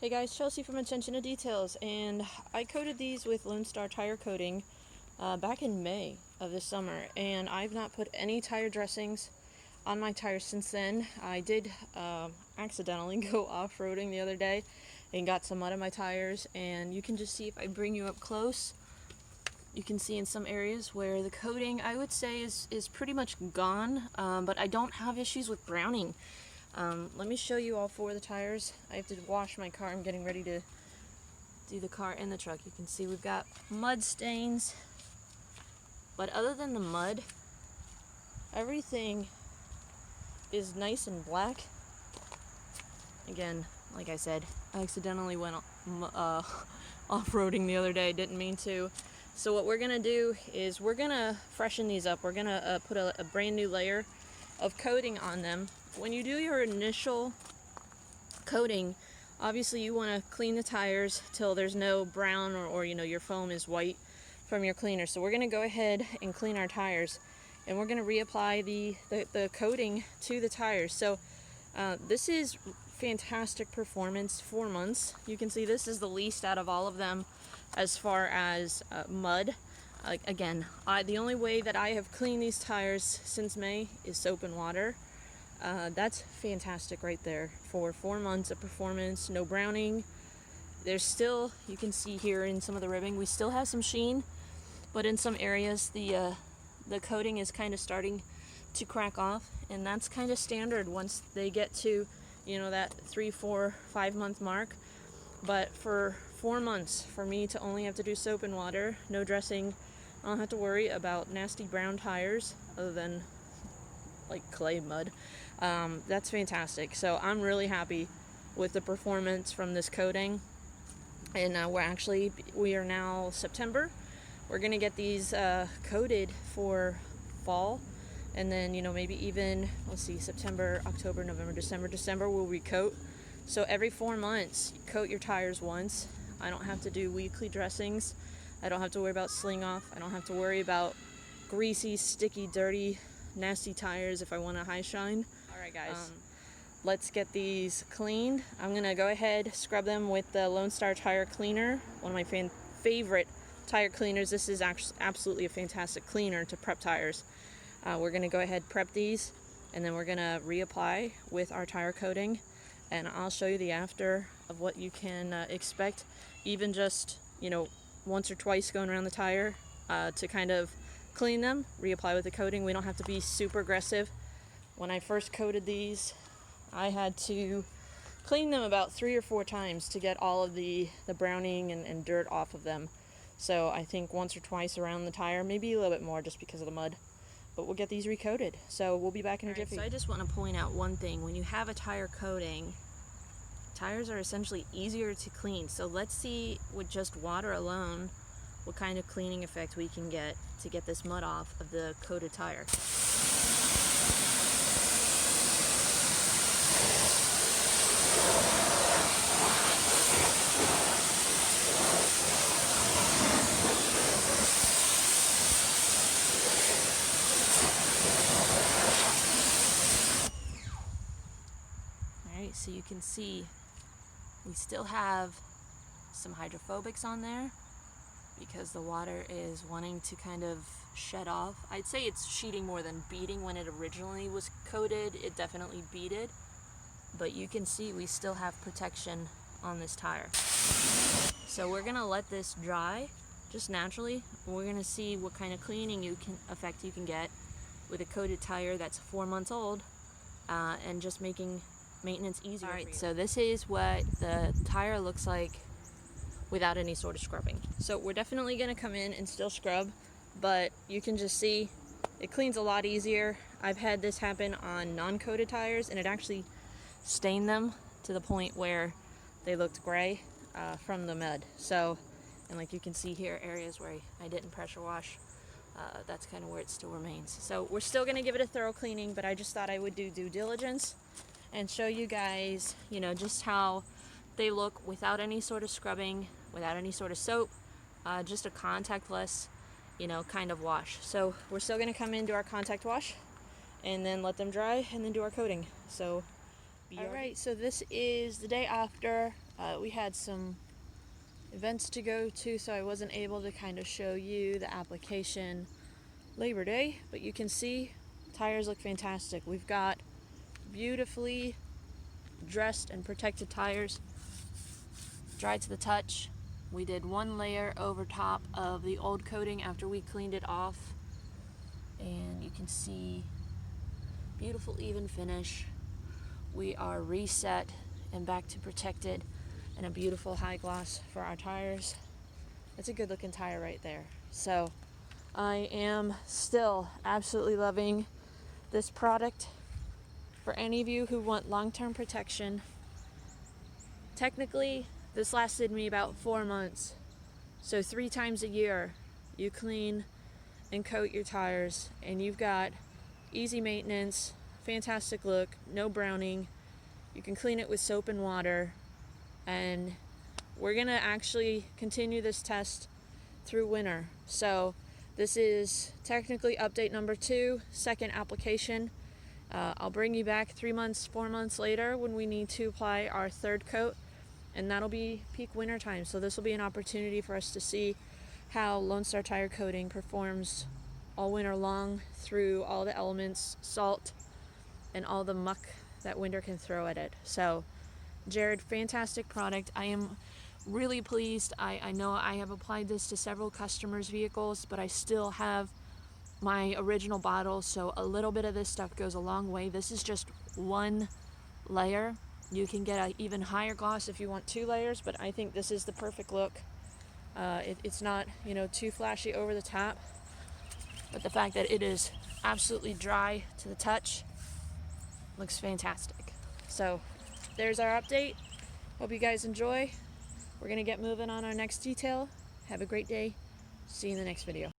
Hey guys, Chelsea from Attention to Details, and I coated these with Lonestar Tire Coating back in May of this summer, and I've not put any tire dressings on my tires since then. I did accidentally go off-roading the other day and got some mud on my tires, and you can just see if I bring you up close, you can see in some areas where the coating, I would say, is pretty much gone, but I don't have issues with browning. Let me show you all four of the tires. I have to wash my car. I'm getting ready to do the car and the truck. You can see we've got mud stains, but other than the mud, everything is nice and black. Again, like I said, I accidentally went off-roading the other day. Didn't mean to. So what we're gonna do is we're gonna freshen these up. We're gonna put a brand new layer of coating on them. When you do your initial coating, obviously you want to clean the tires till there's no brown or you know, your foam is white from your cleaner. So we're going to go ahead and clean our tires, and we're going to reapply the coating to the tires. So this is fantastic performance, 4 months. You can see this is the least out of all of them as far as mud. Again, the only way that I have cleaned these tires since May is soap and water. That's fantastic right there for 4 months of performance, no browning. There's still, you can see here in some of the ribbing, we still have some sheen, but in some areas the coating is kind of starting to crack off, and that's kind of standard once they get to, you know, that 3, 4, 5 month mark. But for 4 months, for me to only have to do soap and water, no dressing, I don't have to worry about nasty brown tires other than like clay mud. That's fantastic. So I'm really happy with the performance from this coating. And we are now September. We're gonna get these coated for fall, and then, you know, maybe even, let's see, September, October, November, December we'll recoat. So every 4 months, coat your tires once. I don't have to do weekly dressings. I don't have to worry about sling off. I don't have to worry about greasy, sticky, dirty, nasty tires if I want a high shine. Alright guys, let's get these cleaned. I'm gonna go ahead, scrub them with the Lonestar Tire Cleaner, one of my favorite tire cleaners. This is actually absolutely a fantastic cleaner to prep tires. We're gonna go ahead, prep these, and then we're gonna reapply with our tire coating, and I'll show you the after of what you can expect, even just, you know, once or twice going around the tire to kind of clean them, reapply with the coating. We don't have to be super aggressive. When I first coated these, I had to clean them about 3 or 4 times to get all of the browning and dirt off of them. So I think once or twice around the tire, maybe a little bit more just because of the mud. But we'll get these recoated. So we'll be back in a jiffy. So I just want to point out one thing. When you have a tire coating, tires are essentially easier to clean. So let's see with just water alone what kind of cleaning effect we can get to get this mud off of the coated tire. Alright, so you can see we still have some hydrophobics on there because the water is wanting to kind of shed off. I'd say it's sheeting more than beading. When it originally was coated, it definitely beaded, but you can see we still have protection on this tire. So we're gonna let this dry just naturally. We're gonna see what kind of cleaning effect you can get with a coated tire that's 4 months old, and just making maintenance easier. Alright, so this is what the tire looks like without any sort of scrubbing. So we're definitely going to come in and still scrub, but you can just see it cleans a lot easier. I've had this happen on non-coated tires, and it actually stained them to the point where they looked gray from the mud. So, and like you can see here, areas where I didn't pressure wash, that's kind of where it still remains. So we're still going to give it a thorough cleaning, but I just thought I would do due diligence and show you guys, you know, just how they look without any sort of scrubbing, without any sort of soap, just a contactless, you know, kind of wash. So we're still going to come in, do our contact wash, and then let them dry, and then do our coating. So Alright, so this is the day after. We had some events to go to, so I wasn't able to kind of show you the application Labor Day, but you can see tires look fantastic. We've got beautifully dressed and protected tires, dry to the touch. We did one layer over top of the old coating after we cleaned it off, and you can see beautiful even finish. We are reset and back to protected, and a beautiful high gloss for our tires. It's a good looking tire right there. So I am still absolutely loving this product. For any of you who want long-term protection, technically this lasted me about 4 months. So 3 times a year you clean and coat your tires, and you've got easy maintenance, fantastic look, no browning. You can clean it with soap and water, and we're gonna actually continue this test through winter. So this is technically update number 2, second application. I'll bring you back 3 months, 4 months later when we need to apply our third coat, and that'll be peak winter time. So this will be an opportunity for us to see how Lonestar Tire Coating performs all winter long through all the elements, salt, and all the muck that winter can throw at it. So Jared, fantastic product. I am really pleased. I know I have applied this to several customers' vehicles, but I still have my original bottle, so a little bit of this stuff goes a long way. This is just one layer. You can get an even higher gloss if you want 2 layers, but I think this is the perfect look. It's not, too flashy over the top, but the fact that it is absolutely dry to the touch looks fantastic. So there's our update. Hope you guys enjoy. We're gonna get moving on our next detail. Have a great day. See you in the next video.